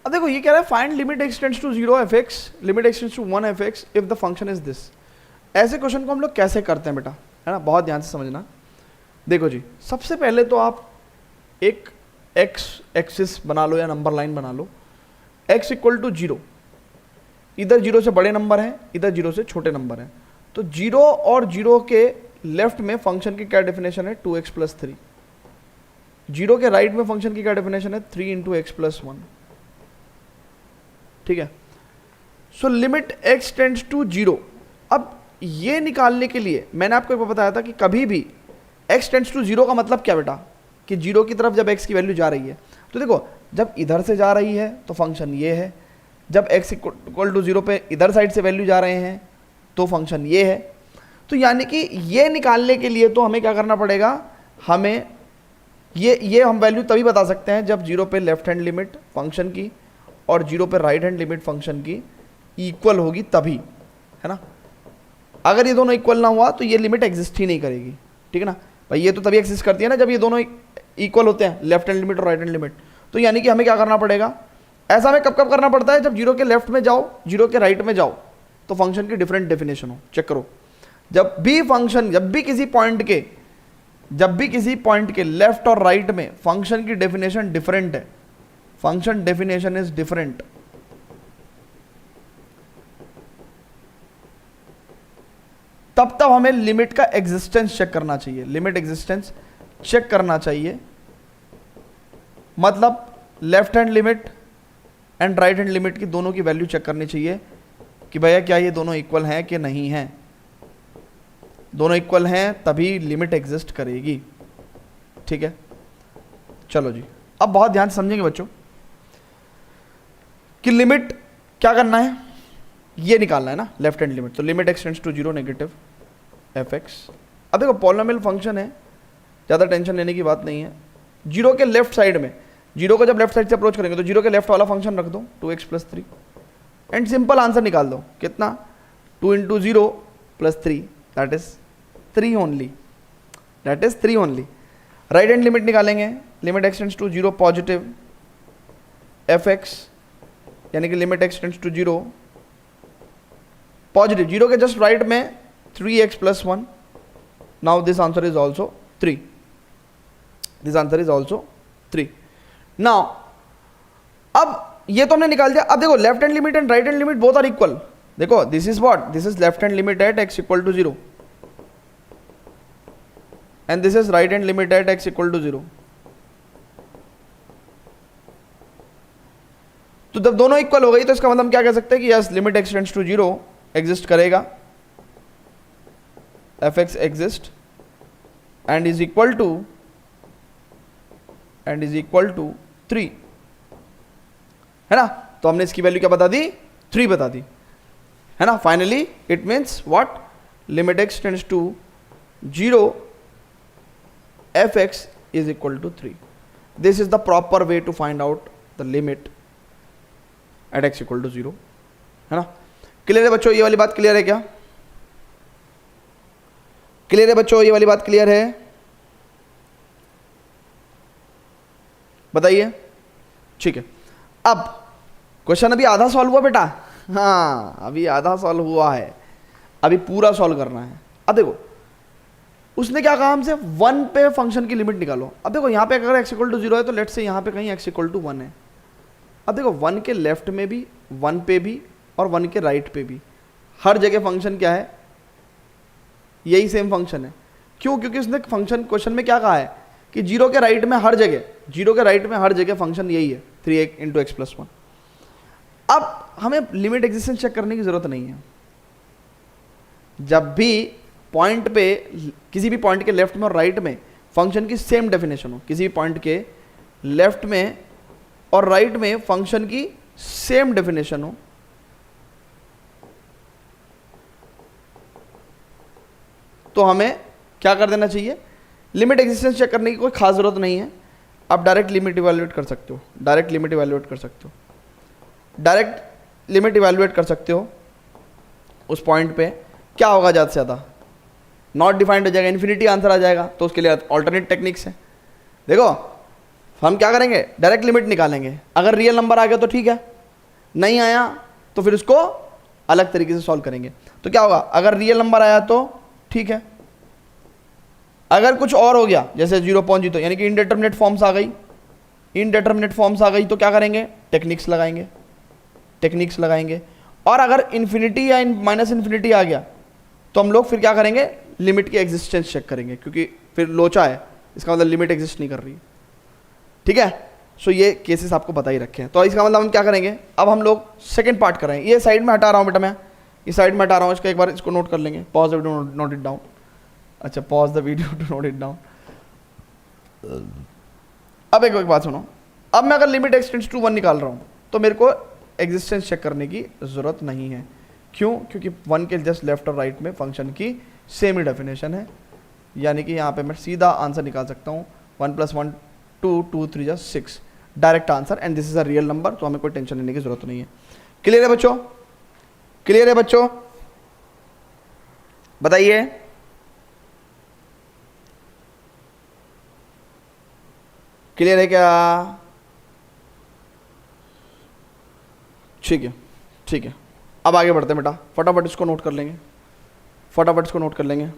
अब देखो ये कह रहा है find limit x tends to 0 F x, limit x tends to 1 F X if the function is this. ऐसे क्वेश्चन को हम लोग कैसे करते हैं बेटा, है ना, बहुत ध्यान से समझना। देखो जी, सबसे पहले तो आप एक एक्स एक्सिस बना लो या नंबर लाइन बना लो, एक्स इक्वल टू 0, इधर 0 से बड़े नंबर हैं, इधर 0 से छोटे नंबर हैं, तो 0 और 0 के लेफ्ट में फंक्शन की क्या डेफिनेशन है, 2x प्लस 3। 0 के राइट में फंक्शन की क्या डेफिनेशन है, 3 इंटू एक्स प्लस 1। ठीक है, so limit x tends to 0। अब ये निकालने के लिए मैंने आपको एक बार बताया था कि कभी भी x टेंड्स टू 0 का मतलब क्या बेटा, कि 0 की तरफ जब x की वैल्यू जा रही है, तो देखो जब इधर से जा रही है तो फंक्शन ये है, जब x इक्वल टू 0 पे इधर साइड से वैल्यू जा रहे हैं तो फंक्शन ये है। तो यानी कि ये निकालने के लिए तो हमें क्या करना पड़ेगा, हमें ये हम वैल्यू तभी बता सकते हैं जब 0 पे लेफ्ट हैंड लिमिट फंक्शन की और 0 पे राइट हैंड लिमिट फंक्शन की इक्वल होगी, तभी, है ना। अगर ये दोनों इक्वल ना हुआ तो ये लिमिट एग्जिस्ट ही नहीं करेगी। ठीक है ना भाई, ये तो तभी एग्जिस्ट करती है ना जब ये दोनों इक्वल होते हैं, लेफ्ट हैंड लिमिट और राइट हैंड लिमिट। तो यानी कि हमें क्या करना पड़ेगा, ऐसा हमें कब कब करना पड़ता है, जब 0 के लेफ्ट में जाओ, 0 के राइट में जाओ तो फंक्शन की डिफरेंट डेफिनेशन हो। चेक करो, जब भी फंक्शन, जब भी किसी पॉइंट के लेफ्ट और राइट में फंक्शन की डेफिनेशन डिफरेंट है, फंक्शन डेफिनेशन इज डिफरेंट, तब हमें लिमिट का एग्जिस्टेंस चेक करना चाहिए। लिमिट एग्जिस्टेंस चेक करना चाहिए मतलब left hand limit and right hand limit की दोनों की वैल्यू चेक करनी चाहिए कि भैया क्या ये दोनों इक्वल हैं कि नहीं हैं। दोनों इक्वल हैं तभी लिमिट एग्जिस्ट करेगी। ठीक है, चलो जी, अब बहुत ध्यान से समझेंगे बच्चों कि लिमिट क्या करना है, ये निकालना है ना, लेफ्ट हैंड लिमिट। तो limit x tends to 0 negative F X. अब देखो पॉलिनोमियल फंक्शन है, ज़्यादा टेंशन लेने की बात नहीं है। 0 के लेफ्ट साइड में, 0 को जब लेफ्ट साइड से अप्रोच करेंगे तो 0 के लेफ्ट वाला फंक्शन रख दो 2x plus 3 and simple answer निकाल दो, कितना, 2 into 0 plus 3 that is 3 only, that is 3 only. Right hand limit निकालेंगे, limit x tends to 0 positive f x, यानी कि limit x tends to 0 positive, 0 के जस्ट राइट में 3x plus 1। Now this answer is also 3, this answer is also 3। Now अब ये तो हमने निकाल दिया। अब देखो left hand limit and right hand limit both are equal. देखो this is what, this is left hand limit at x equal to 0 and this is right hand limit at x equal to 0। तो जब दोनों equal हो गई तो इसका मतलब हम क्या कह सकते हैं कि yes limit x tends to 0 exist करेगा, f x exist and is equal to 3, है ना। तो हमने इसकी वैल्यू क्या बता दी, 3 बता दी, है ना। Finally it means what, limit x tends to 0 F X is equal to 3। This is the proper way to find out the limit at X equal to 0, है ना। क्लियर है बच्चों, ये वाली बात क्लियर है क्या, क्लियर है बच्चों, ये वाली बात क्लियर है, बताइए। ठीक है, अब क्वेश्चन अभी आधा सॉल्व हुआ बेटा, हाँ अभी आधा सॉल्व हुआ है, अभी पूरा सॉल्व करना है। अब देखो उसने क्या कहा हमसे, 1 पे फंक्शन की लिमिट निकालो। अब देखो यहाँ पे अगर x इक्वल टू 0 है तो लेट से यहाँ पे कहीं x इक्वल टू 1 है। अब देखो 1 के लेफ्ट में भी, 1 पे भी और 1 के राइट पे भी, हर जगह फंक्शन क्या है, यही सेम फंक्शन है। क्यों, क्योंकि उसने फंक्शन क्वेश्चन में क्या कहा है कि 0 के राइट में हर जगह, 0 के राइट में हर जगह फंक्शन यही है, 3 इंटू एक्स प्लस 1। अब हमें लिमिट एग्जिस्टेंस चेक करने की जरूरत नहीं है। जब भी पॉइंट पे, किसी भी पॉइंट के लेफ्ट में और राइट में फंक्शन की सेम डेफिनेशन हो, किसी भी पॉइंट के लेफ्ट में और राइट में फंक्शन की सेम डेफिनेशन हो, तो हमें क्या कर देना चाहिए, लिमिट एग्जिस्टेंस चेक करने की कोई खास जरूरत नहीं है। आप डायरेक्ट लिमिट इवैल्यूएट कर सकते हो, डायरेक्ट लिमिट इवैल्यूएट कर सकते हो, डायरेक्ट लिमिट इवैल्यूएट कर सकते हो। उस पॉइंट पे क्या होगा, ज़्यादा से ज़्यादा नॉट डिफाइंड हो जाएगा, इन्फिनिटी आंसर आ जाएगा। तो उसके लिए ऑल्टरनेट टेक्निक्स है। देखो तो हम क्या करेंगे, डायरेक्ट लिमिट निकालेंगे। अगर रियल नंबर आ गया तो ठीक है, नहीं आया तो फिर उसको अलग तरीके से सॉल्व करेंगे। तो क्या होगा, अगर रियल नंबर आया तो ठीक है, अगर कुछ और हो गया जैसे 0.0 यानी कि इनडिटरमिनेट फॉर्म्स आ गई, इनडिटरमिनेट फॉर्म्स आ गई तो क्या करेंगे, टेक्निक्स लगाएंगे, टेक्निक्स लगाएंगे। और अगर इन्फिनिटी या माइनस इन्फिनिटी आ गया तो हम लोग फिर क्या करेंगे, लिमिट की एग्जिस्टेंस चेक करेंगे, क्योंकि फिर लोचा है, इसका मतलब लिमिट एग्जिस्ट नहीं कर रही। ठीक है, सो ये केसेस आपको बता ही रखे हैं। तो इसका मतलब हम क्या करेंगे, अब हम लोग सेकंड पार्ट कर रहे हैं। ये साइड में हटा रहा हूँ बेटा, मैं इस साइड में हटा रहा हूँ, इसका एक बार इसको नोट कर लेंगे। Pause the video, note it down. अच्छा, pause the video to note it down. अब एक बात सुनो, अब मैं अगर लिमिट एक्सटेंड्स टू 1 निकाल रहा हूँ तो मेरे को एग्जिस्टेंस चेक करने की ज़रूरत नहीं है। क्यों, क्योंकि 1 के जस्ट लेफ्ट और राइट में फंक्शन की सेम ही डेफिनेशन है, यानी कि यहाँ पे मैं सीधा आंसर निकाल सकता हूँ 1 + 1 2 2 3 = 6, direct answer, and this is a real number, तो हमें कोई टेंशन लेने की जरूरत नहीं है। क्लियर है बच्चों, क्लियर है बच्चों, बताइए। क्लियर है क्या? ठीक है, ठीक है, अब आगे बढ़ते हैं बेटा, फटाफट इसको नोट कर लेंगे, फटाफट इसको नोट कर लेंगे।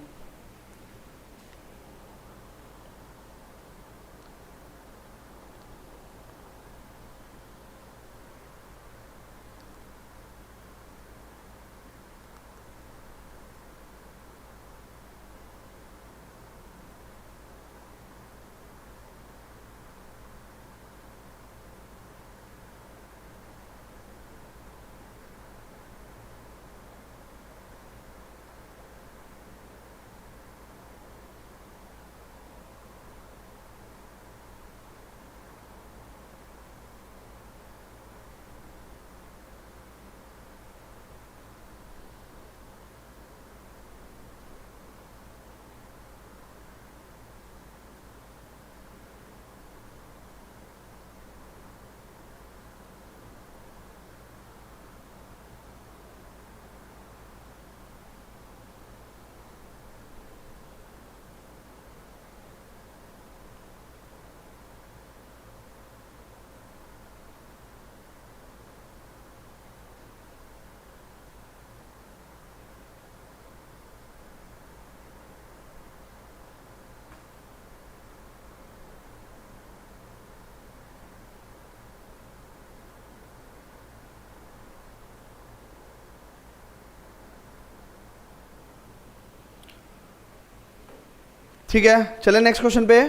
ठीक है, चले नेक्स्ट क्वेश्चन पे।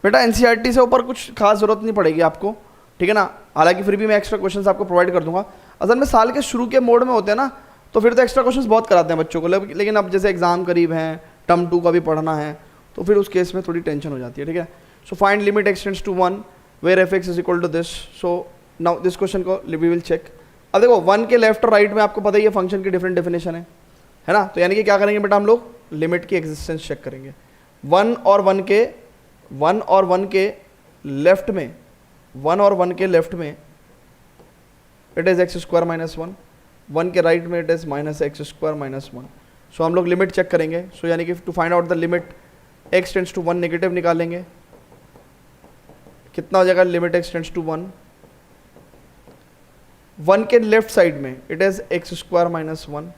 बेटा एनसीईआरटी से ऊपर कुछ खास जरूरत नहीं पड़ेगी आपको, ठीक है ना, हालांकि फिर भी मैं एक्स्ट्रा क्वेश्चंस आपको प्रोवाइड कर दूंगा। असल में साल के शुरू के मोड में होते हैं ना, तो फिर तो एक्स्ट्रा क्वेश्चंस बहुत कराते हैं बच्चों को, लेकिन अब जैसे एग्जाम करीब हैं, टर्म 2 का भी पढ़ना है, तो फिर उस केस में थोड़ी टेंशन हो जाती है। ठीक है, so find limit x tends to 1 where f) = this. So now this question को वी विल चेक। अब देखो 1 के लेफ्ट और राइट में आपको पता ही है फंक्शन की डिफरेंट डेफिनेशन है ना, तो यानी कि क्या करेंगे बेटा, हम लोग लिमिट की एग्जिस्टेंस चेक करेंगे। 1 और 1 के लेफ्ट में, 1 और 1 के लेफ्ट में इट इज x² - 1, 1 के राइट में इट इज -x² - 1। सो हम लोग लिमिट चेक करेंगे। सो यानी कि to find out the limit x tends to 1 negative निकालेंगे, कितना हो जाएगा, लिमिट x टेंड्स टू 1, 1 के लेफ्ट साइड में it is x² - 1,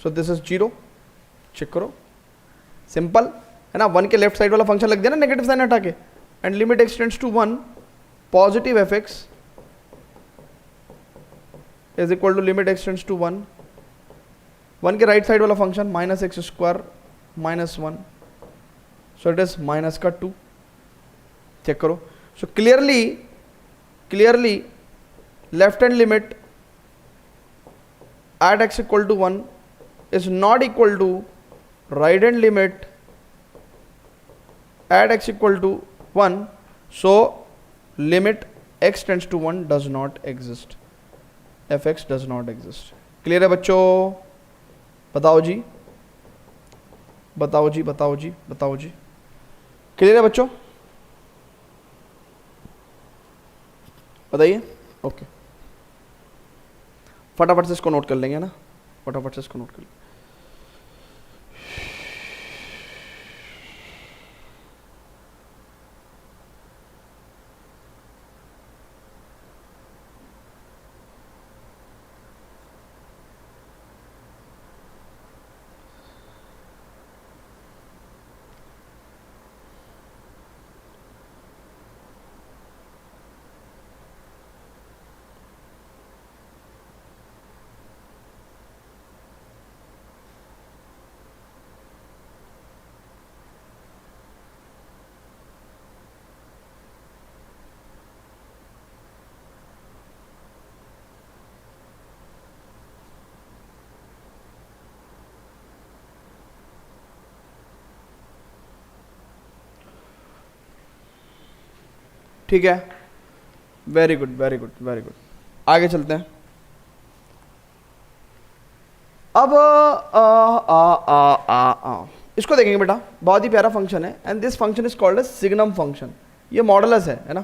so this is 0, check करो, सिंपल है ना। 1 के लेफ्ट साइड वाला फंक्शन लग दिया ना नेगेटिव साइन हटा के, and limit x tends to 1 positive f(x) is equal to limit x tends to 1, 1 के राइट साइड वाला function -x² - 1, so it is -2, check करो। So clearly left hand limit at x = 1 is not equal to right hand limit at x = 1, so limit x tends to 1 does not exist, f(x) does not exist। Clear है बच्चों? बताओ जी, बताओ जी, बताओ जी, बताओ जी, clear है बच्चों? बताइए। ओके, फटाफट से इसको नोट कर लेंगे ना, फटाफट से इसको नोट कर लेंगे। ठीक है, very good very good very good. आगे चलते हैं। अब इसको देखेंगे बेटा, बहुत ही प्यारा फंक्शन है, and this function is called as signum function. ये मॉडुलस है ना,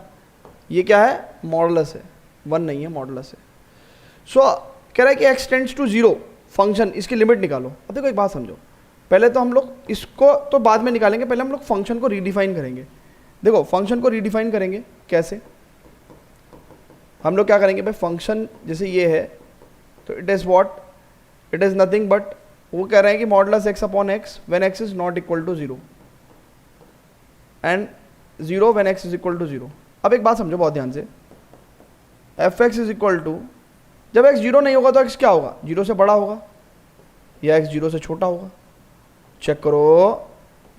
ये क्या है, मॉडुलस है, वन नहीं है, मॉडुलस है। सो कह रहा है कि x टेंड्स टू 0 फंक्शन, इसकी लिमिट निकालो। अब देखो एक बात समझो, पहले तो हम लोग इसको तो बाद में निकालेंगे, पहले हम लोग फंक्शन को रीडिफाइन करेंगे। देखो फंक्शन को रीडिफाइन करेंगे कैसे, हम लोग क्या करेंगे भाई, फंक्शन जैसे ये है तो it is what, it is nothing but, वो कह रहे हैं कि modulus x upon x when x is not equal to 0 and 0 when x is equal to 0। अब एक बात समझो बहुत ध्यान से, f(x) इज इक्वल टू, जब x 0 नहीं होगा तो x क्या होगा, 0 से बड़ा होगा या x 0 से छोटा होगा। चेक करो,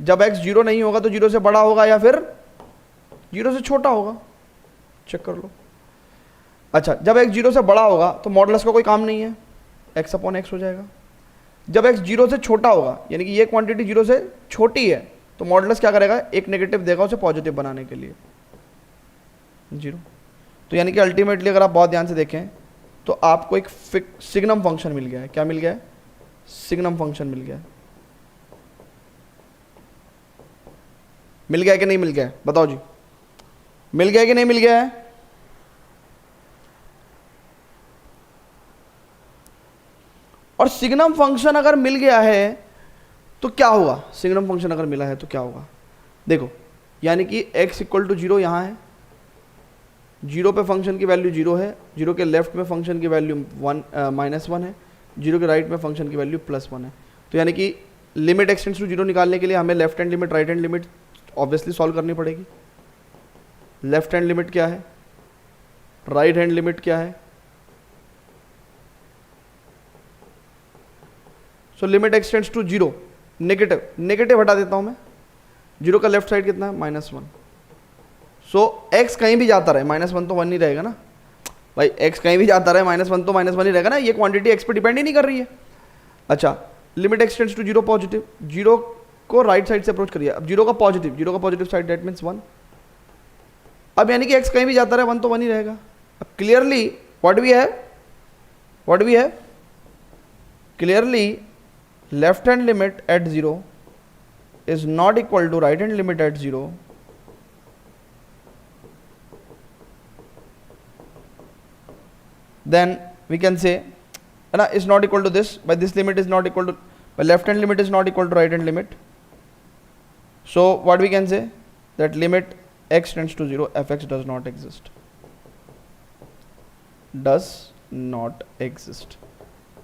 जब x 0 नहीं होगा तो 0 से बड़ा होगा या फिर 0 से छोटा होगा, चेक कर लो। अच्छा, जब x 0 से बड़ा होगा तो मॉडुलस का कोई काम नहीं है, x अपॉन x हो जाएगा। जब x 0 से छोटा होगा, यानी कि ये क्वांटिटी 0 से छोटी है, तो मॉडुलस क्या करेगा, एक नेगेटिव देगा उसे पॉजिटिव बनाने के लिए, 0। तो यानी कि अल्टीमेटली अगर आप बहुत ध्यान से देखें तो आपको एक सिग्नम फंक्शन मिल गया है। क्या मिल गया है, सिग्नम फंक्शन मिल गया है। मिल गया है कि नहीं मिल गया है, बताओ जी, मिल गया है कि नहीं मिल गया है। और सिग्नम फंक्शन अगर मिल गया है तो क्या होगा, सिग्नम फंक्शन अगर मिला है तो क्या होगा, देखो यानी कि x इक्वल टू 0 यहाँ है, 0 पे फंक्शन की वैल्यू 0 है, 0 के लेफ्ट में फंक्शन की वैल्यू -1 है, 0 के राइट में फंक्शन की वैल्यू +1 है। तो यानी कि लिमिट x टेंड्स टू 0 निकालने के लिए हमें left hand limit right hand limit obviously solve करनी पड़ेगी। लेफ्ट हैंड लिमिट क्या है, राइट हैंड लिमिट क्या है, so limit x tends to 0, negative, negative हटा देता हूं मैं, 0 का लेफ्ट साइड कितना है, -1। सो x कहीं भी जाता रहे, -1 तो 1 ही रहेगा ना भाई, x कहीं भी जाता रहे -1 तो -1 ही रहेगा ना, ये क्वांटिटी x पे डिपेंड ही नहीं कर रही है। अच्छा, limit x tends to 0 positive, 0 को राइट साइड से अप्रोच करिए, अब 0 का पॉजिटिव साइड दैट मीन्स 1। अब यानी कि x कहीं भी जाता रहे 1 तो 1 ही रहेगा। अब clearly what we have, clearly left hand limit at 0 is not equal to right hand limit at 0, then we can say is not equal to this, by this limit is not equal to, by left hand limit is not equal to right hand limit. So what we can say, that limit x tends to 0 f(x) does not exist,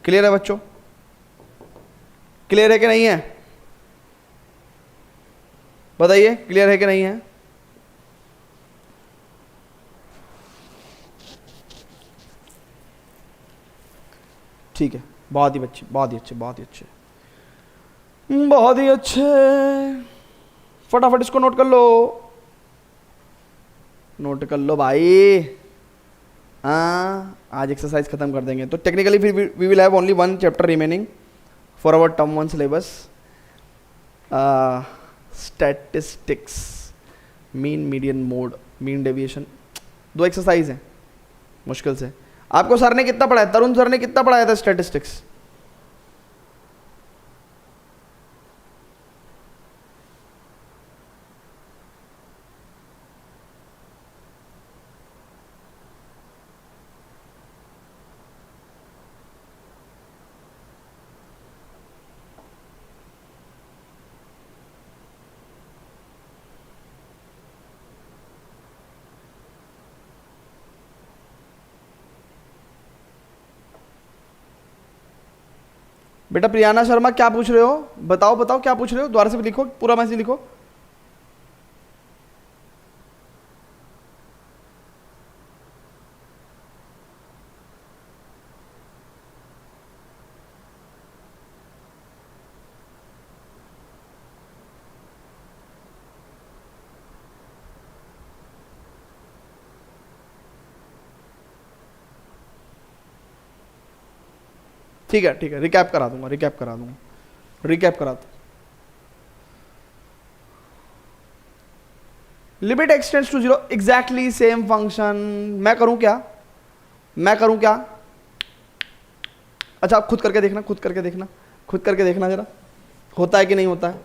clear है बच्चों, clear है कि नहीं है, बताइए clear है कि नहीं है। ठीक है, बहुत ही अच्छे, बहुत ही अच्छे, बहुत ही अच्छे, बहुत ही अच्छे। फटाफट इसको नोट कर लो, नोट कर लो भाई। हाँ, आज एक्सरसाइज खत्म कर देंगे तो टेक्निकली फिर we will have only 1 chapter remaining for our term 1 syllabus, statistics, mean, median, mode, mean deviation। 2 exercise हैं मुश्किल से। आपको सर ने कितना पढ़ाया, तरुण सर ने कितना पढ़ाया था स्टैटिस्टिक्स, बेटा प्रियाना शर्मा क्या पूछ रहे हो, बताओ बताओ क्या पूछ रहे हो, दोबारा से लिखो, पूरा मैसेज लिखो। ठीक है ठीक है, रिकैप करा दूंगा, रिकैप करा दूंगा, रिकैप करा दूँ। Limit x tends to zero, exactly same function. मैं करूं क्या, मैं करूं क्या? अच्छा आप खुद करके देखना, खुद करके देखना, खुद करके देखना जरा, होता है कि नहीं होता है।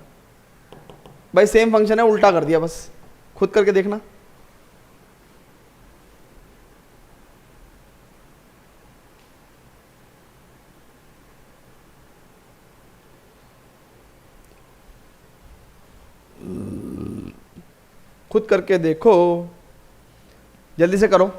भाई सेम फंक्शन है, उल्टा कर दिया बस, खुद करके देखना। खुद करके देखो, जल्दी से करो।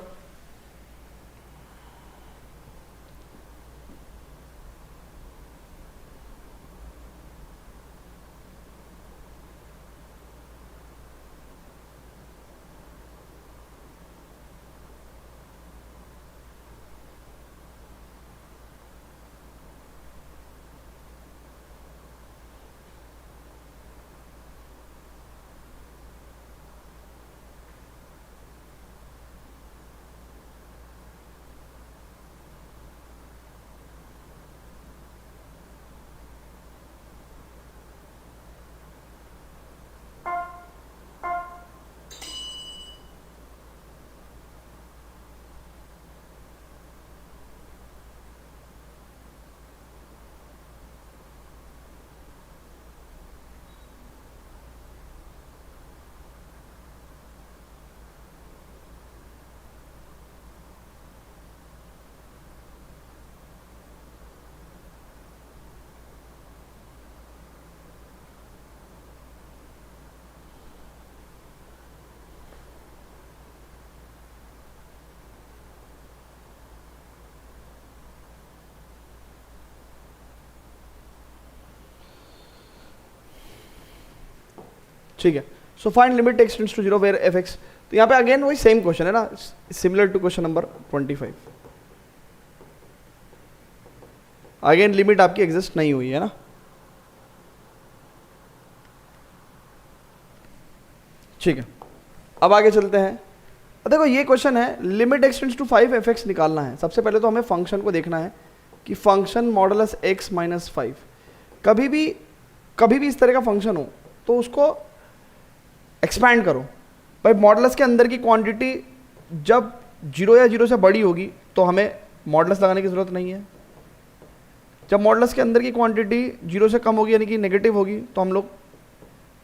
ठीक है, so find limit x tends to zero where F x. तो यहाँ पे अगेन वही सेम क्वेश्चन है ना, similar to question number 25। Again limit आपकी एग्जिस्ट नहीं हुई है ना। ठीक है, अब आगे चलते हैं। देखो ये क्वेश्चन है, limit x tends to 5 F X निकालना है। सबसे पहले तो हमें फंक्शन को देखना है कि फंक्शन मॉडुलस एक्स माइनस 5, कभी भी इस तरह का फंक्शन हो तो उसको एक्सपैंड करो। भाई मॉडुलस के अंदर की क्वांटिटी जब 0 या 0 से बड़ी होगी तो हमें मॉडुलस लगाने की ज़रूरत नहीं है। जब मॉडुलस के अंदर की क्वांटिटी 0 से कम होगी यानी कि नेगेटिव होगी तो हम लोग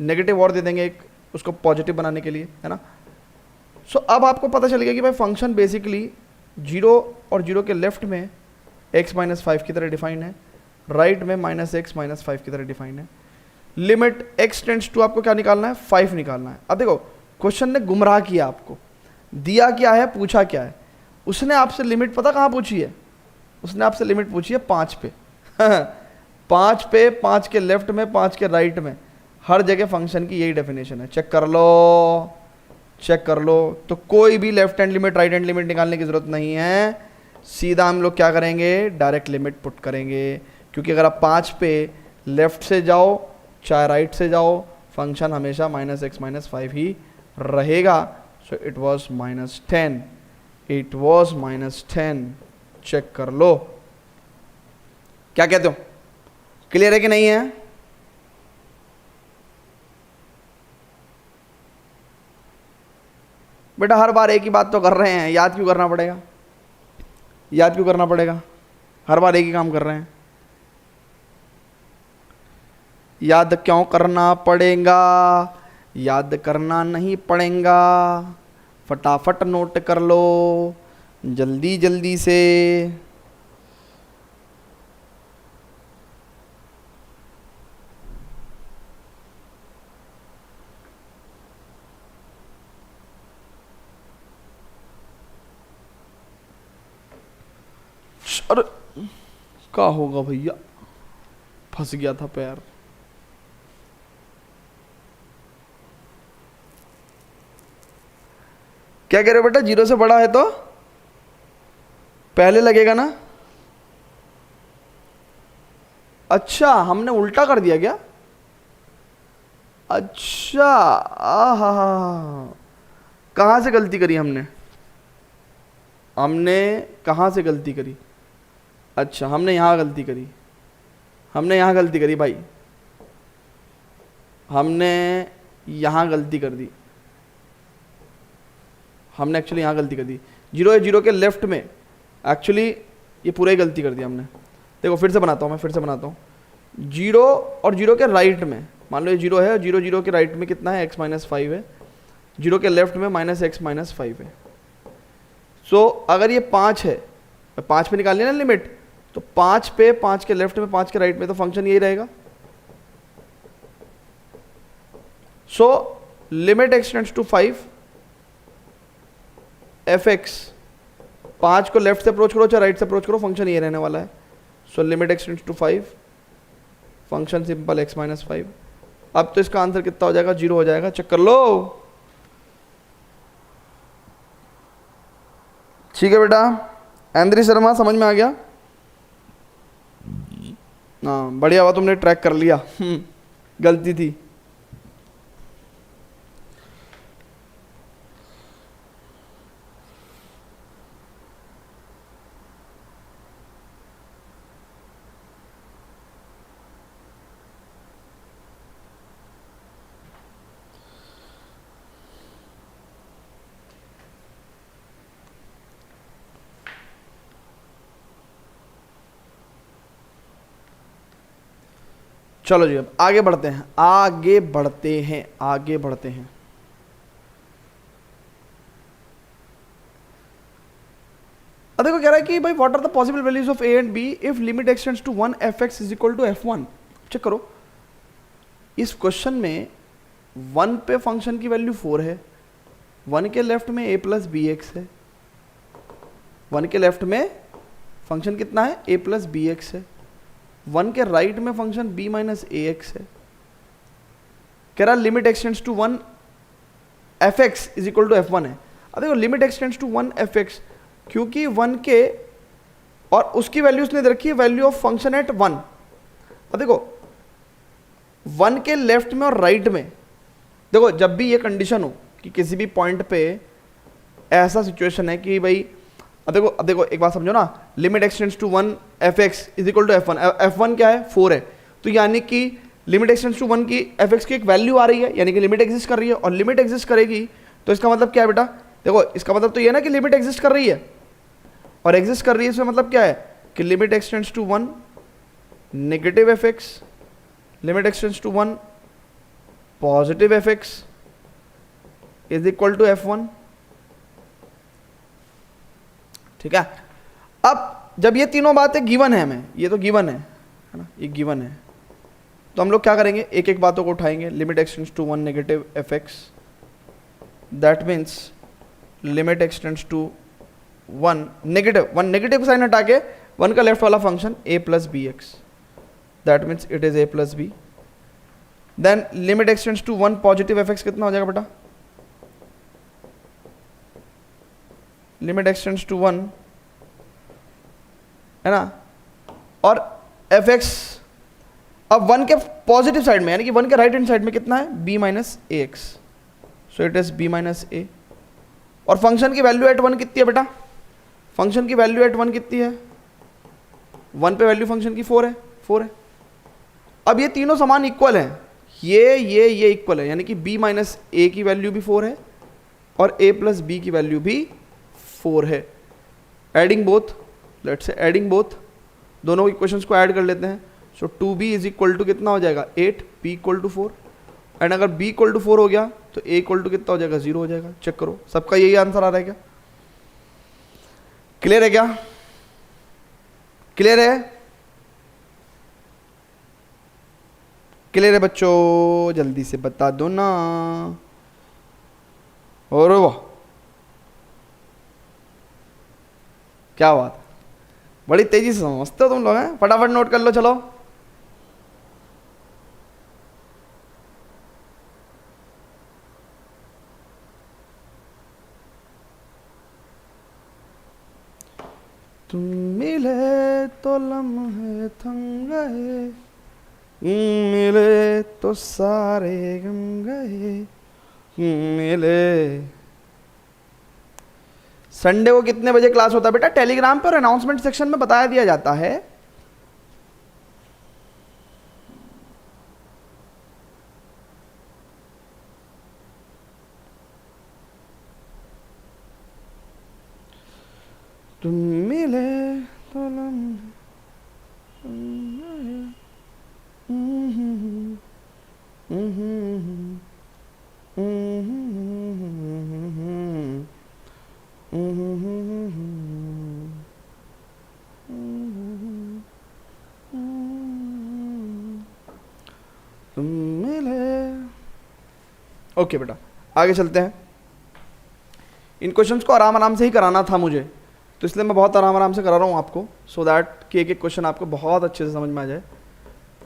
नेगेटिव और दे देंगे एक, उसको पॉजिटिव बनाने के लिए, है ना। सो अब आपको पता चलेगा कि भाई फंक्शन बेसिकली 0 और 0 के लेफ्ट में x माइनस 5 की तरह डिफाइन है, राइट में माइनस एक्स माइनस 5 की तरह डिफाइन है। लिमिट x टेंड्स टू आपको क्या निकालना है, 5 निकालना है। अब देखो क्वेश्चन ने गुमराह किया आपको, दिया क्या है, पूछा क्या है। उसने आपसे लिमिट पता कहाँ पूछी है, उसने आपसे लिमिट पूछी है 5 पे 5 पे, 5 के लेफ्ट में, 5 के राइट में, हर जगह फंक्शन की यही डेफिनेशन है। चेक कर लो, चेक कर लो। तो कोई भी left hand limit right hand limit निकालने की जरूरत नहीं है, सीधा हम लोग क्या करेंगे, डायरेक्ट लिमिट पुट करेंगे। क्योंकि अगर आप 5 पे लेफ्ट से जाओ चाहे राइट से जाओ, फंक्शन हमेशा माइनस एक्स माइनस 5 ही रहेगा। So it was minus 10, it was minus 10। Check कर लो, क्या कहते हो, क्लियर है कि नहीं है? बेटा हर बार एक ही बात तो कर रहे हैं, याद क्यों करना पड़ेगा, याद क्यों करना पड़ेगा, हर बार एक ही काम कर रहे हैं, याद क्यों करना पड़ेगा, याद करना नहीं पड़ेगा, फटाफट नोट कर लो जल्दी जल्दी से। अरे क्या होगा भैया, फंस गया था पैर। क्या कह रहे हो बेटा, 0 से बड़ा है तो पहले लगेगा ना। अच्छा हमने उल्टा कर दिया क्या, अच्छा आहा, कहाँ से गलती करी हमने, हमने कहाँ से गलती करी, अच्छा हमने यहाँ गलती करी, हमने यहाँ गलती करी भाई, हमने यहाँ गलती कर दी। हमने एक्चुअली यहाँ गलती कर दी, 0 है 0 के लेफ्ट में, एक्चुअली ये पूरा ही गलती कर दिया हमने। देखो फिर से बनाता हूँ मैं, फिर से बनाता हूँ। 0 और 0 के राइट में, मान लो ये 0 है, 0 0 के राइट में कितना है, x माइनस 5 है, 0 के लेफ्ट में माइनस x माइनस 5 है। सो अगर ये 5 है, 5 पे निकाल लिया ना लिमिट, तो 5 पे, 5 के लेफ्ट में, 5 के राइट में, तो फंक्शन यही रहेगा। So limit x tends to 5 fx, 5 को लेफ्ट से अप्रोच करो चाहे राइट से अप्रोच करो, फंक्शन ये रहने वाला है। So limit x tends to 5, function simple x minus 5। अब तो इसका आंसर कितना हो जाएगा, 0 हो जाएगा। चेक कर लो। ठीक है बेटा, एंद्री शर्मा समझ में आ गया? हाँ बढ़िया हुआ तुमने ट्रैक कर लिया, गलती थी। चलो जी अब आगे बढ़ते हैं, आगे बढ़ते हैं, आगे बढ़ते हैं। अब देखो कह रहा है कि भाई what are the possible values of a and b if limit x tends to 1 fx is equal to f1। Check करो, इस क्वेश्चन में 1 पे फंक्शन की वैल्यू 4 है, 1 के लेफ्ट में a प्लस बी एक्स है, 1 के लेफ्ट में फंक्शन कितना है, a प्लस बी एक्स है, 1 के राइट में function b minus a X है। कह रहा limit x tends to 1 fx is equal to f1 है। अब देखो limit x tends to 1 fx, क्योंकि 1 के और उसकी वैल्यू उसने दे रखी है वैल्यू ऑफ फंक्शन एट 1। अब देखो 1 के लेफ्ट में और राइट में, देखो जब भी ये कंडीशन हो कि किसी भी पॉइंट पे ऐसा सिचुएशन है कि भाई, अब देखो एक बात समझो ना, limit x tends to 1 fx is equal to f1, f1 क्या है, 4 है, तो यानी कि लिमिट x टेंड्स टू 1 की fx की एक वैल्यू आ रही है, यानी कि लिमिट एग्जिस्ट कर रही है, और लिमिट एग्जिस्ट करेगी तो इसका मतलब क्या है बेटा, देखो इसका मतलब तो ये ना कि लिमिट एग्जिस्ट कर रही है, और एग्जिस्ट कर रही है इसमें मतलब क्या है कि limit x tends to 1 negative fx, limit x tends to 1 positive fx is equal to f1। ठीक है, अब जब ये तीनों बातें गिवन है, हमें ये तो गिवन है ना, ये गिवन है, तो हम लोग क्या करेंगे, एक एक बातों को उठाएंगे। Limit x tends to 1 negative fx, that means limit x tends to 1 negative sign हटा के 1 का लेफ्ट वाला function a plus B X, that means it is a plus B. Then limit x tends to 1 positive fx कितना हो जाएगा बेटा, limit x tends to 1 है ना, और fx अब 1 के पॉजिटिव साइड में, यानी कि 1 के राइट हैंड साइड में कितना है, b minus a x, so it is b minus a. और फंक्शन की वैल्यू एट 1 कितनी है बेटा, फंक्शन की वैल्यू एट 1 कितनी है, 1 पे वैल्यू फंक्शन की 4 है, 4 है। अब ये तीनों समान इक्वल हैं, ये इक्वल है, यानी कि b माइनस ए की वैल्यू भी 4 है और a प्लस बी की वैल्यू भी 4 है। Adding both, let's say adding both, दोनों इक्वेशंस को ऐड कर लेते हैं। सो 2b इज इक्वल टू कितना हो जाएगा 8, b इक्वल टू 4, एंड अगर b इक्वल टू 4 हो गया तो a इक्वल टू कितना हो जाएगा 0 हो जाएगा। चेक करो, सबका यही आंसर आ रहा है क्या, क्लियर है क्या, क्लियर है, क्लियर है बच्चों, जल्दी से बता दो ना। और वाह क्या बात, बड़ी तेजी से समझते हो तुम लोग हैं, फटाफट नोट कर लो चलो। तुम मिले तो लम्हे थम गए, मिले तो सारे गम गए, मिले। संडे को कितने बजे क्लास होता है बेटा, टेलीग्राम पर अनाउंसमेंट सेक्शन में बताया दिया जाता है। तुम मिले तो तुम मिले। ओके बेटा, आगे चलते हैं। इन क्वेश्चंस को आराम आराम से ही कराना था मुझे, तो इसलिए मैं बहुत आराम आराम से करा रहा हूँ आपको, सो दैट कि एक एक क्वेश्चन आपको बहुत अच्छे से समझ में आ जाए।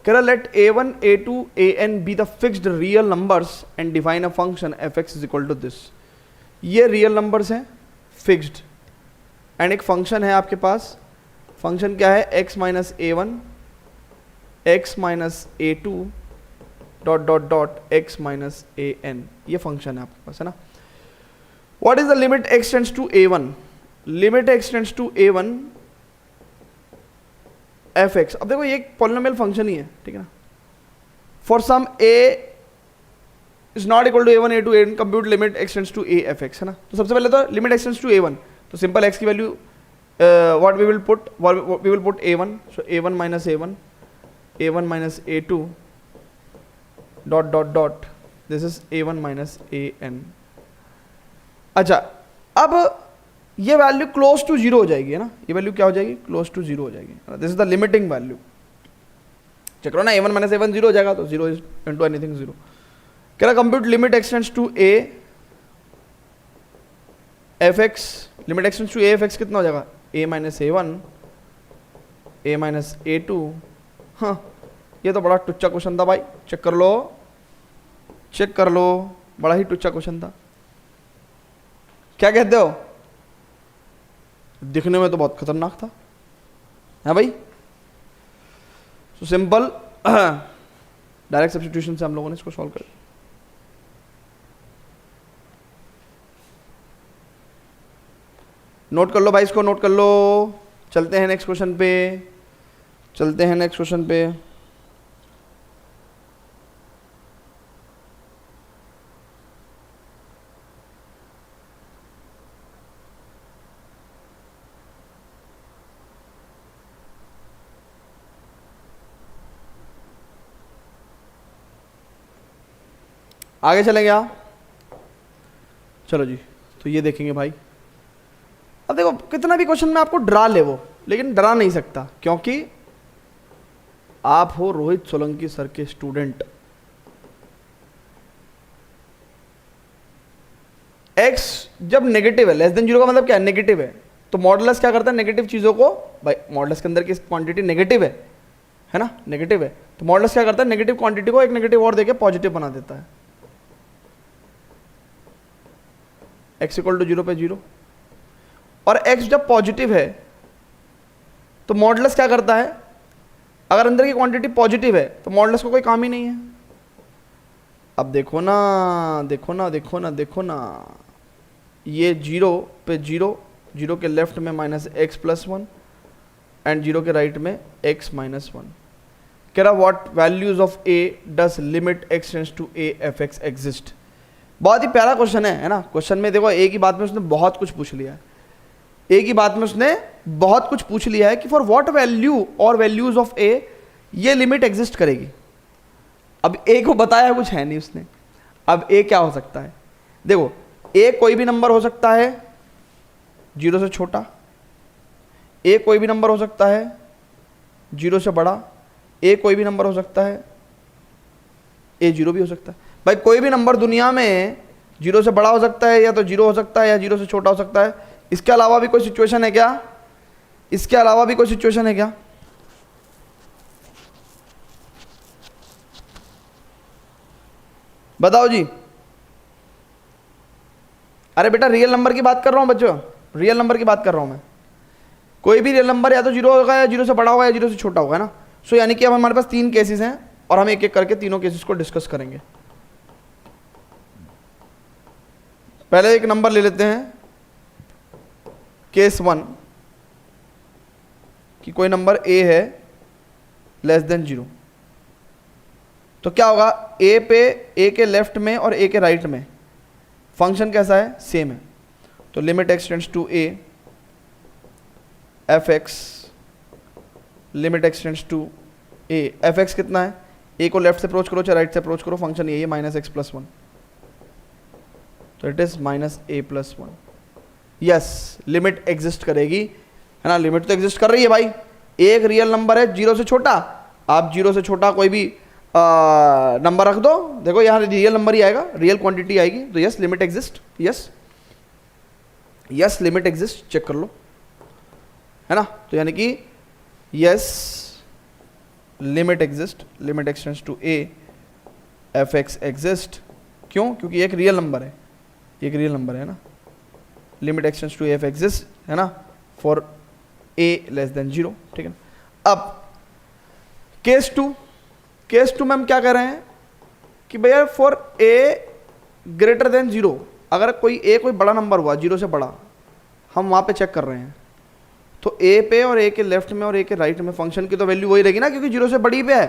कह रहा let a1 a2 an B the fixed real numbers and define a function fx is equal to this. ये रियल नंबर्स हैं फिक्स्ड, एंड एक फंक्शन है आपके पास। फंक्शन क्या है? x minus a1 x minus a2 dot dot डॉट x minus an, ये फंक्शन है आपके पास, है ना। What is the limit x tends to a1? Limit x tends to a1 fx। अब देखो ये एक पॉलिनोमियल फंक्शन ही है, ठीक है ना। For some a is not equal to a1 a2 an compute limit x tends to a fx, है ना। तो सबसे पहले तो limit x tends to a1, तो सिंपल x की value what we will put a1, so a1 minus a1 a1 minus a2 dot dot this is इज a1 minus an। अच्छा, अब ये वैल्यू क्लोज टू जीरो हो जाएगी, है ना। ये वैल्यू क्या हो जाएगी? क्लोज टू जीरो हो जाएगी। This is the limiting value. Check करो ना, a1 माइनस a1 जीरो हो जाएगा, तो zero is into anything zero. कह रहा compute limit x tends to a fx। Limit x tends to a fx कितना हो जाएगा? a minus a1 a minus a2। हाँ, ये तो बड़ा टुच्चा क्वेश्चन था भाई, चेक कर लो, चेक कर लो, बड़ा ही टुच्चा क्वेश्चन था। क्या कहते हो? दिखने में तो बहुत खतरनाक था, है भाई। तो सिंपल डायरेक्ट सब्स्टिट्यूशन से हम लोगों ने इसको सॉल्व कर। नोट कर लो भाई, इसको नोट कर लो। चलते हैं नेक्स्ट क्वेश्चन पे, चलते हैं नेक्स्ट क्वेश्चन पे। आगे चलेंगे आप? चलो जी, तो ये देखेंगे भाई। अब देखो, कितना भी क्वेश्चन में आपको डरा ले वो, लेकिन डरा नहीं सकता, क्योंकि आप हो रोहित सोलंकी सर के स्टूडेंट। x जब नेगेटिव है, लेस देन जीरो का मतलब क्या है? नेगेटिव है। तो मॉडुलस क्या करता है? नेगेटिव चीजों को, भाई मॉडुलस के अंदर की क्वांटिटी नेगेटिव है ना, नेगेटिव है, तो मॉडुलस क्या करता है? नेगेटिव क्वांटिटी को एक नेगेटिव और देके पॉजिटिव बना देता है। x इक्वल टू जीरो पे जीरो, और x जब पॉजिटिव है तो मॉडुलस क्या करता है? अगर अंदर की क्वांटिटी पॉजिटिव है तो मॉडुलस को कोई काम ही नहीं है। अब देखो ना, देखो ना, देखो ना, देखो ना, ये जीरो पे जीरो, जीरो के लेफ्ट में minus x plus one and zero के राइट में x माइनस वन। कह रहा what values of a does limit x tends to a fx exist. बहुत ही प्यारा क्वेश्चन है ना। क्वेश्चन में देखो, एक ही बात में उसने बहुत कुछ पूछ लिया है, एक ही बात में उसने बहुत कुछ पूछ लिया है कि फॉर व्हाट वैल्यू और वैल्यूज ऑफ a ये लिमिट एग्जिस्ट करेगी। अब a को बताया कुछ है नहीं उसने। अब a क्या हो सकता है? देखो, a कोई भी नंबर हो सकता है जीरो से छोटा, a कोई भी नंबर हो सकता है जीरो से बड़ा, a कोई भी नंबर हो सकता है, a जीरो भी हो सकता है। भाई कोई भी नंबर दुनिया में जीरो से बड़ा हो सकता है, या तो जीरो हो सकता है, या जीरो से छोटा हो सकता है। इसके अलावा भी कोई सिचुएशन है क्या? इसके अलावा भी कोई सिचुएशन है क्या? बताओ जी। अरे बेटा, रियल नंबर की बात कर रहा हूं बच्चों, रियल नंबर की बात कर रहा हूं मैं। कोई भी रियल नंबर या तो जीरो होगा, या जीरो से बड़ा होगा, या जीरो से छोटा होगा, है ना। सो यानी कि अब हमारे पास तीन केसेस हैं, और हम एक एक करके तीनों केसेस को डिस्कस करेंगे। पहले एक नंबर ले लेते हैं, केस वन, कि कोई नंबर a है लेस देन जीरो। तो क्या होगा? a पे, a के लेफ्ट में और a के राइट में फंक्शन कैसा है? सेम है। तो limit x tends to a F x limit x tends to A, F X कितना है, ए को लेफ्ट से अप्रोच करो चाहे राइट से अप्रोच करो, फंक्शन ये है माइनस एक्स प्लस वन, तो it is minus A plus one. Yes, limit exist करेगी, है ना, लिमिट तो एग्जिस्ट कर रही है भाई, एक रियल नंबर है जीरो से छोटा, आप जीरो से छोटा कोई भी नंबर रख दो, देखो यहाँ रियल नंबर ही आएगा, रियल क्वांटिटी आएगी, तो yes limit exist, yes yes limit exist, check कर लो, है ना, तो यानी कि yes limit exist, limit x tends to A F x exist, क्यों, क्योंकि एक रियल नंबर है, एक रियल नंबर है ना, limit x tends to F exist, है ना, for A less than zero, ठीक है। अब केस टू, केस टू में हम क्या कर रहे हैं कि भैया for a greater than zero, अगर कोई ए कोई बड़ा नंबर हुआ जीरो से बड़ा, हम वहाँ पे चेक कर रहे हैं, तो ए पे और ए के लेफ्ट में और ए के राइट में फंक्शन की तो वैल्यू वही रहेगी ना, क्योंकि जीरो से बड़ी पे है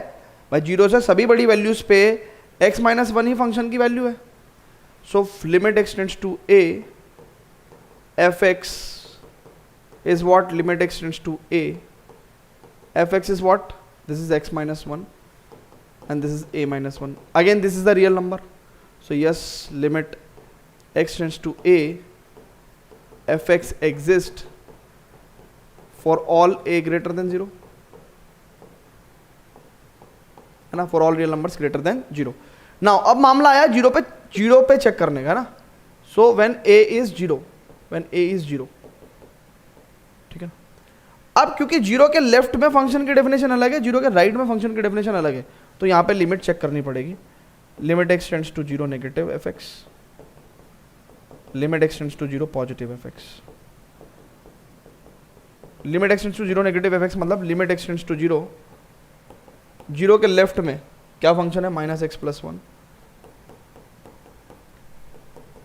भाई, जीरो से सभी बड़ी वैल्यूज पे एक्स माइनस वन ही फंक्शन की वैल्यू है। So limit x tends to A F X is what limit extends to a, fx is what, this is x minus 1 and this is a minus 1, again this is the real number, so yes limit extends to a fx exists for all a greater than 0, है ना, for all real numbers greater than 0। now अब मामला आया zero पे check करने का ना, so when a is 0, when a is 0, ठीक है। अब क्योंकि जीरो के लेफ्ट में फंक्शन की डेफिनेशन अलग है, जीरो के राइट में फंक्शन की डेफिनेशन अलग है, तो यहां पे लिमिट चेक करनी पड़ेगी, limit x tends to zero negative F x, limit x tends to zero positive f x, limit x tends to zero negative F x मतलब limit x tends to zero, zero के left में क्या function है minus x plus one,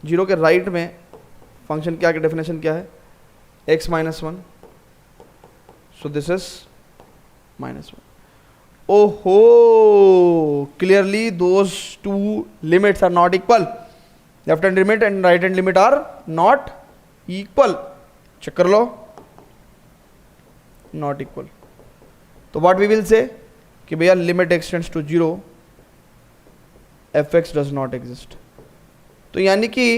zero के right में function क्या की definition क्या है x minus one, so this is minus 1. Oh, clearly those two limits are not equal. Left hand limit and right hand limit are not equal. Check कर लो, not equal. तो what we will say कि भैया limit extends to 0, fx does not exist. तो यानी कि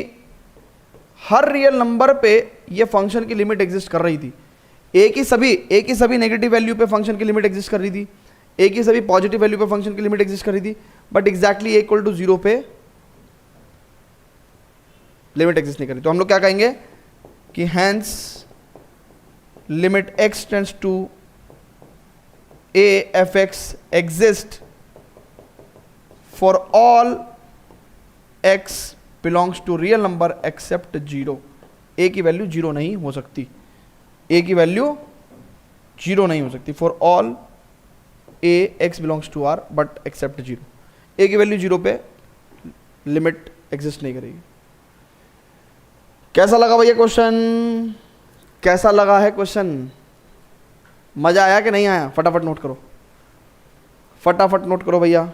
हर real number पे ये function की लिमिट एग्जिस्ट कर रही थी, ए की सभी नेगेटिव वैल्यू पे फंक्शन की लिमिट एग्जिस्ट कर रही थी, ए की सभी पॉजिटिव वैल्यू पे फंक्शन की लिमिट एग्जिस्ट कर रही थी, but exactly A equal to 0 पे लिमिट एग्जिस्ट नहीं कर रही। तो हम लोग क्या कहेंगे कि hence limit x tends to A F x exist for all X belongs to real number except 0। A की वैल्यू 0 नहीं हो सकती, ए की वैल्यू 0 नहीं हो सकती for all A X belongs to R but except 0। A की वैल्यू 0 पे लिमिट एग्जिस्ट नहीं करेगी। कैसा लगा भैया क्वेश्चन, कैसा लगा है क्वेश्चन, मजा आया कि नहीं आया, फटाफट नोट करो, फटाफट नोट करो भैया।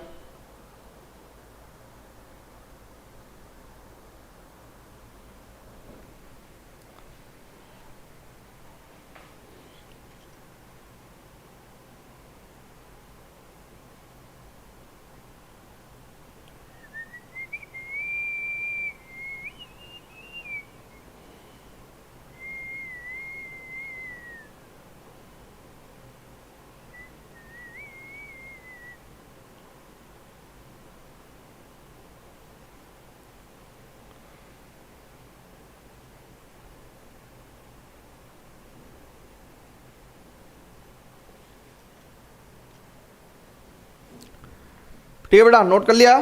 ठीक है बेटा, नोट कर लिया,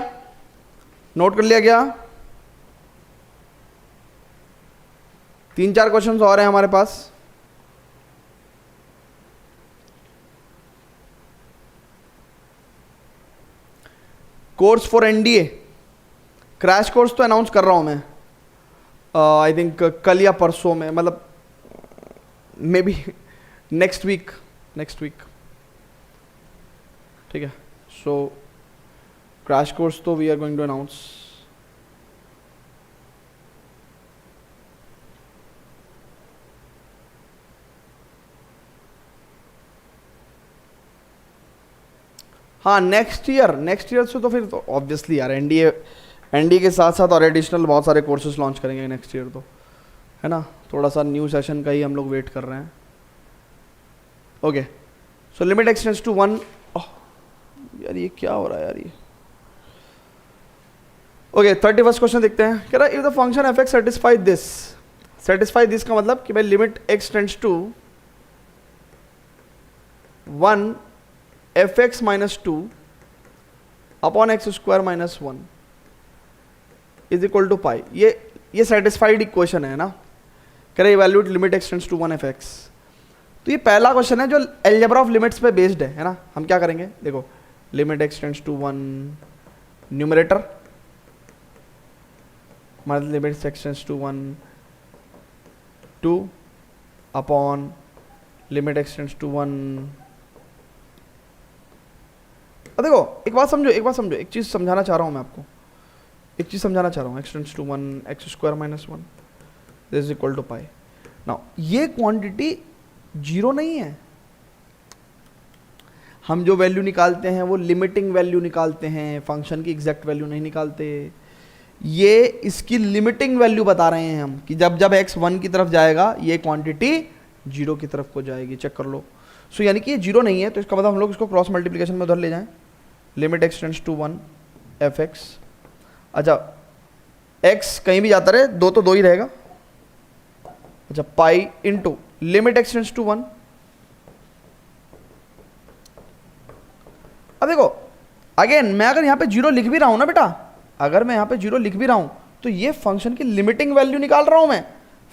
नोट कर लिया क्या? 3-4 क्वेश्चंस और हैं हमारे पास। Course for NDA crash course तो अनाउंस कर रहा हूं मैं, आई थिंक कल या परसों में, मतलब मे बी नेक्स्ट वीक, ठीक है। सो क्रैश कोर्स तो we are going to announce. हाँ नेक्स्ट ईयर से तो फिर तो ऑब्वियसली यार एनडीए के साथ साथ और एडिशनल बहुत सारे कोर्सेज लॉन्च करेंगे नेक्स्ट ईयर, तो है ना, थोड़ा सा न्यू सेशन का ही हम लोग वेट कर रहे हैं। Okay, so limit x tends to 1। यार ये क्या हो रहा है यार ये। ओके 31st क्वेश्चन देखते हैं। कह रहा है if the function f x satisfy this का मतलब कि भाई limit x tends to 1 F x minus 2 upon x square minus 1 is equal to pi. ये सेटिस्फाइड इक्वेशन है ना। कह रहे evaluate limit x tends to 1 F x. तो ये पहला क्वेश्चन है जो अलजेब्रा ऑफ लिमिट्स पे बेस्ड है ना। हम क्या करेंगे, देखो limit x tends to 1 numerator मतलब limit x tends to 1 2 upon limit x tends to 1। देखो एक बात समझो, एक चीज समझाना चाह रहा हूं मैं आपको, X tends to 1 X square minus 1 this is equal to pi. Now ये क्वांटिटी जीरो नहीं है। हम जो वैल्यू निकालते हैं वो लिमिटिंग वैल्यू निकालते हैं, फंक्शन की एग्जैक्ट वैल्यू नहीं निकालते। ये इसकी लिमिटिंग वैल्यू बता रहे हैं हम कि जब जब x 1 की तरफ जाएगा ये क्वांटिटी जीरो की तरफ को जाएगी। चेक कर लो। सो यानी कि ये जीरो नहीं है, तो इसका मतलब हम लोग इसको क्रॉस मल्टीप्लिकेशन में उधर ले जाएं। Limit x tends to 1 F X. अच्छा x कहीं भी जाता रहे, दो तो दो ही रहेगा। अच्छा pi into limit x tends to 1। अब देखो अगेन मैं अगर यहां पे जीरो लिख भी रहा हूं ना बेटा, अगर मैं यहां पे जीरो लिख भी रहा हूं तो ये फंक्शन की लिमिटिंग वैल्यू निकाल रहा हूं मैं,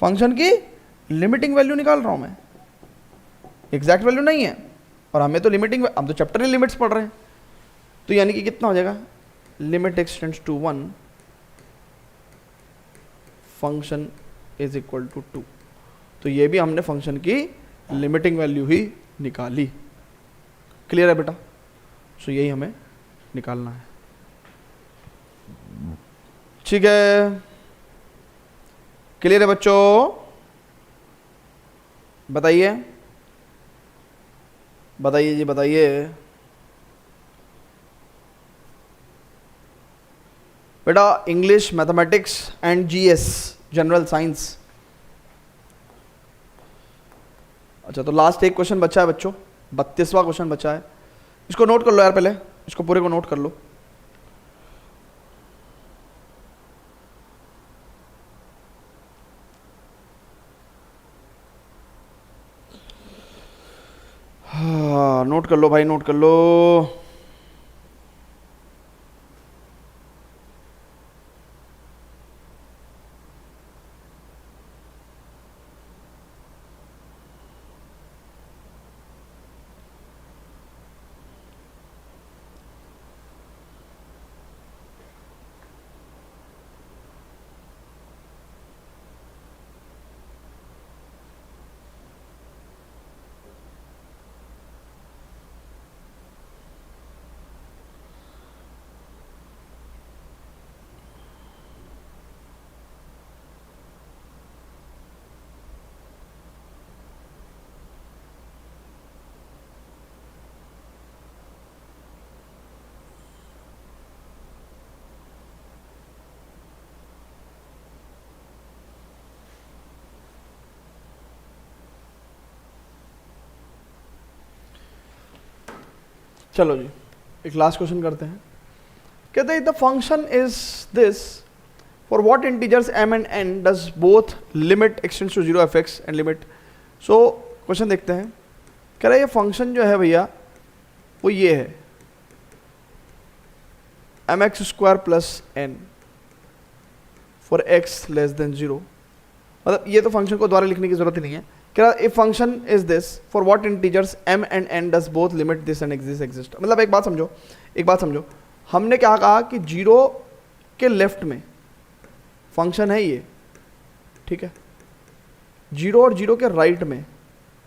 फंक्शन की लिमिटिंग वैल्यू निकाल रहा हूं मैं, एग्जैक्ट वैल्यू नहीं है। और हमें तो लिमिटिंग, हम तो चैप्टर ही लिमिट्स पढ़ रहे हैं। तो यानी कि कितना हो जाएगा, limit x tends to 1 function is equal to 2। तो ये भी हमने फंक्शन की लिमिटिंग वैल्यू ही निकाली। क्लियर है बेटा? सो यही हमें निकालना है। ठीक है, क्लियर है बच्चों? बताइए बताइए जी बताइए। बेटा English, mathematics and GS general science. अच्छा तो लास्ट एक क्वेश्चन बचा है बच्चों, 32वां क्वेश्चन बचा है। इसको नोट कर लो यार, पहले इसको पूरे को नोट कर लो। हाँ नोट कर लो भाई, नोट कर लो। चलो जी एक लास्ट क्वेश्चन करते हैं। कहते हैं the function is this for what integers m and n does both limit x tends to 0 fx and limit. So question देखते हैं। कह रहा है ये फंक्शन जो है भैया वो ये है mx square plus n for x less than 0। मतलब ये तो फंक्शन को दोबारा लिखने की जरूरत ही नहीं है। कह रहा if function is this for what integers m and n does both limit this and exist. मतलब एक बात समझो, हमने क्या कहा कि 0 के लेफ्ट में फंक्शन है ये, ठीक है, 0 और 0 के राइट में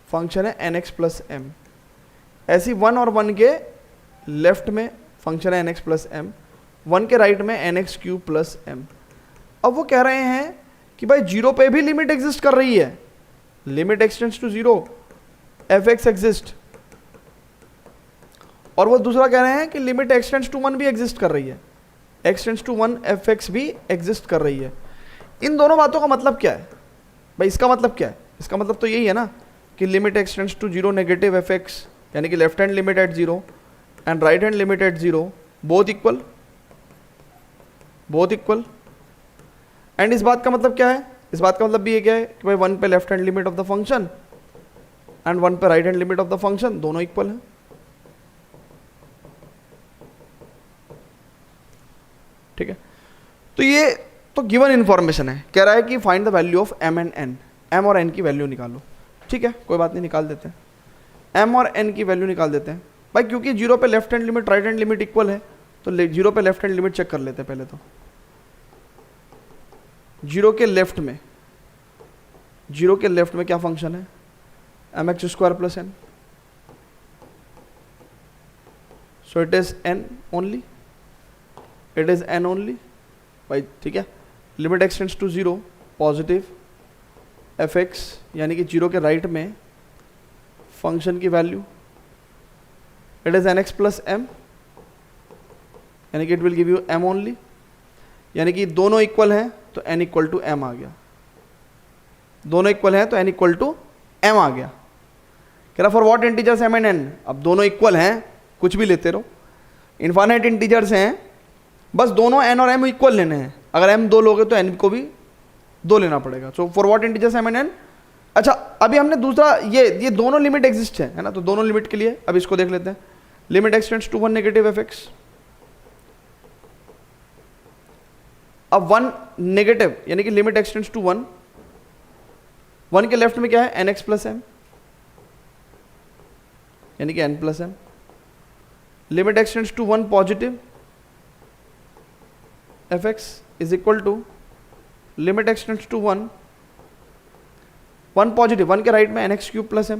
फंक्शन है nx प्लस m। ऐसी 1 और 1 के लेफ्ट में फंक्शन है nx प्लस m, 1 के राइट में nx क्यूब प्लस m। अब वो कह रहे हैं कि भाई 0 पे भी लिमिट एग्जिस्ट कर रही है, limit x tends to 0 fx exist. और वो दूसरा कह रहे हैं कि लिमिट x टेंड्स टू 1 भी एग्जिस्ट कर रही है, x टेंड्स टू 1 fx भी एग्जिस्ट कर रही है। इन दोनों बातों का मतलब क्या है भाई? इसका मतलब क्या है? इसका मतलब तो यही है ना कि limit x tends to 0 negative fx, यानी कि left hand limit at 0 and right hand limit at 0 both equal, both equal. And इस बात का मतलब क्या है? इस बात का मतलब भी ये क्या है कि भाई 1 पे left hand limit of the function and 1 पे right hand limit of the function दोनों इक्वल हैं। ठीक है, तो ये तो गिवन इंफॉर्मेशन है। कह रहा है कि find the value of m and n, m और n की वैल्यू निकालो। ठीक है, कोई बात नहीं, निकाल देते हैं m और n की वैल्यू निकाल देते हैं भाई, क्योंकि 0 पे left hand limit right hand limit equal है तो 0 पे लेफ्ट हैंड लिमिट चेक कर लेते हैं पहले। तो 0 के लेफ्ट में, 0 के लेफ्ट में क्या फंक्शन है? mx square plus n, so it is n only, it is n only भाई। ठीक है, limit x tends to 0 positive fx, यानी कि 0 के राइट में फंक्शन की value it is nx plus m, यानी कि it will give you m only, यानी कि दोनों इक्वल हैं तो n इक्वल टू m आ गया, दोनों इक्वल हैं तो n इक्वल टू m आ गया। कह रहा for what integers m and n, अब दोनों इक्वल हैं, कुछ भी लेते रहो, इनफाइनाइट इंटीजर्स हैं, बस दोनों n और m इक्वल लेने हैं। अगर m 2 लोगे तो n को भी 2 लेना पड़ेगा। So for what integers m and n। अच्छा, अभी हमने दूसरा ये दोनों लिमिट एग्जिस्ट है ना, तो दोनों लिमिट के लिए अब इसको देख लेते हैं। Limit x tends to 1 negative fx, अब 1 नेगेटिव यानी कि लिमिट x टेंड्स टू 1, 1 के लेफ्ट में क्या है? nx प्लस m, यानी कि n plus m। Limit x tends to 1 positive fx is equal to limit x tends to 1, 1 positive, 1 के राइट में nx क्यूब प्लस m,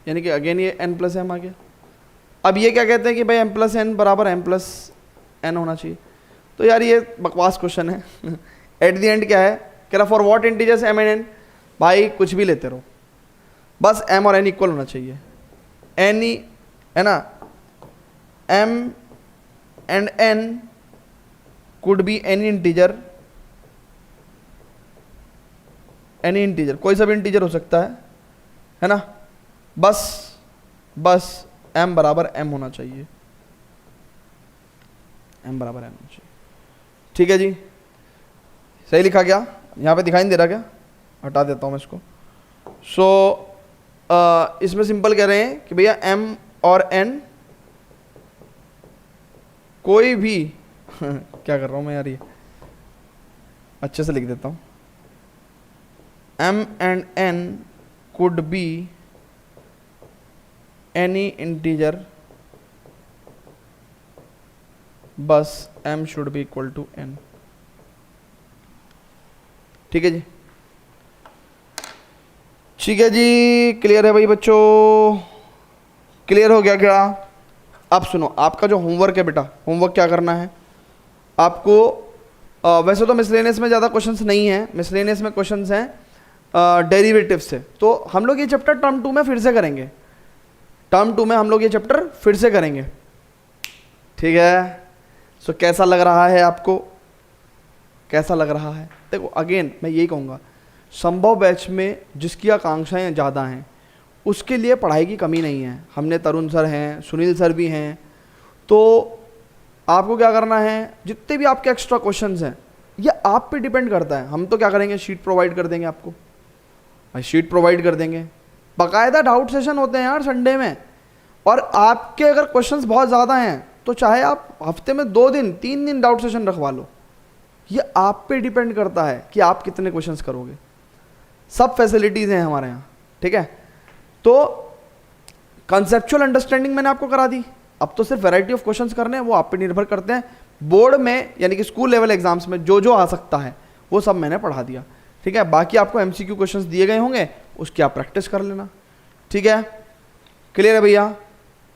यानी कि अगेन ये n प्लस m आ गया। अब ये क्या कहते हैं कि भाई m प्लस n बराबर m प्लस n होना चाहिए। तो यार ये बकवास क्वेश्चन है। एट द एंड क्या है? कह रहा for what integers m and n, भाई कुछ भी लेते रहो, बस m और n इक्वल होना चाहिए। n ही है ना, m and n could be any integer, any integer, कोई सा भी इंटीजर हो सकता है ना, बस m बराबर m होना चाहिए, m बराबर m होना चाहिए। ठीक है जी, सही लिखा क्या? यहाँ पे दिखाई नहीं दे रहा क्या? हटा देता हूँ मैं इसको। सो इसमें सिंपल कह रहे हैं कि भैया m और n कोई भी क्या कर रहा हूँ मैं यार, ये अच्छे से लिख देता हूँ। m and n could be any integer, बस m should be equal to n। ठीक है जी, ठीक है जी, क्लियर है भाई बच्चों? क्लियर हो गया क्या? अब सुनो, आपका जो होमवर्क है बेटा, होमवर्क क्या करना है आपको? वैसे तो मिसलेनियस में ज़्यादा क्वेश्चंस नहीं हैं, मिसलेनियस में क्वेश्चंस हैं डेरिवेटिव से, तो हम लोग ये चैप्टर टर्म 2 में फिर से करेंगे, टर्म 2 में हम लोग ये चैप्टर फिर से करेंगे। ठीक है, सो कैसा लग रहा है आपको? कैसा लग रहा है? देखो अगेन मैं यही कहूँगा, संभव बैच में जिसकी आकांक्षाएँ ज़्यादा हैं उसके लिए पढ़ाई की कमी नहीं है। हमने तरुण सर हैं, सुनील सर भी हैं, तो आपको क्या करना है, जितने भी आपके एक्स्ट्रा क्वेश्चंस हैं ये आप पे डिपेंड करता है। हम तो क्या करेंगे, शीट प्रोवाइड कर देंगे आपको, भाई शीट प्रोवाइड कर देंगे, बाकायदा डाउट सेशन होते हैं यार संडे में, और आपके अगर क्वेश्चंस बहुत ज़्यादा हैं तो चाहे आप हफ्ते में 2 दिन 3 दिन डाउट सेशन रखवा लो, ये आप पे डिपेंड करता है कि आप कितने क्वेश्चंस करोगे। सब फैसिलिटीज़ हैं हमारे यहाँ। ठीक है, तो कंसेप्चुअल अंडरस्टैंडिंग मैंने आपको करा दी, अब तो सिर्फ वैरायटी ऑफ क्वेश्चंस करने हैं, वो आप पे निर्भर करते हैं। बोर्ड में यानी कि स्कूल लेवल एग्जाम्स में जो जो आ सकता है वो सब मैंने पढ़ा दिया। ठीक है, बाकी आपको एमसीक्यू क्वेश्चंस दिए गए होंगे, उसकी आप प्रैक्टिस कर लेना। ठीक है, क्लियर है भैया?